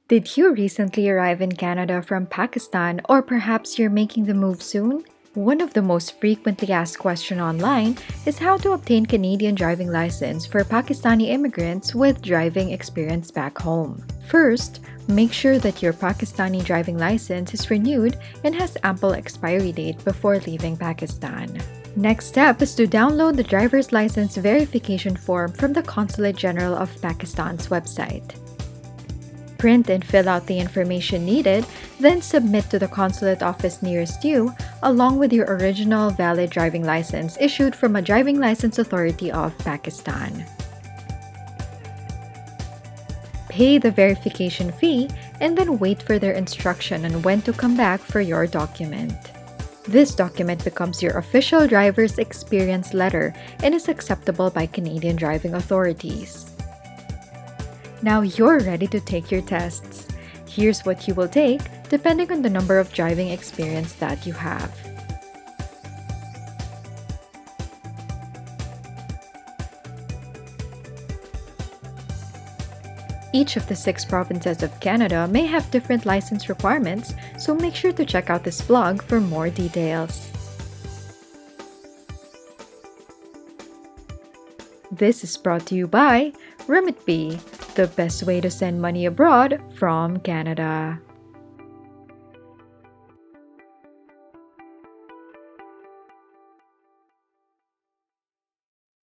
Did you recently arrive in Canada from Pakistan, or perhaps you're making the move soon? One of the most frequently asked questions online is how to obtain Canadian driving license for Pakistani immigrants with driving experience back home. First, make sure that your Pakistani driving license is renewed and has ample expiry date before leaving Pakistan. Next step is to download the driver's license verification form from the Consulate General of Pakistan's website. Print and fill out the information needed, then submit to the consulate office nearest you, along with your original valid driving license issued from a driving license authority of Pakistan. Pay the verification fee and then wait for their instruction on when to come back for your document. This document becomes your official driver's experience letter and is acceptable by Canadian driving authorities. Now you're ready to take your tests. Here's what you will take depending on the number of driving experience that you have. Each of the 6 provinces of Canada may have different license requirements, so make sure to check out this blog for more details. This is brought to you by Remitby, the best way to send money abroad from Canada.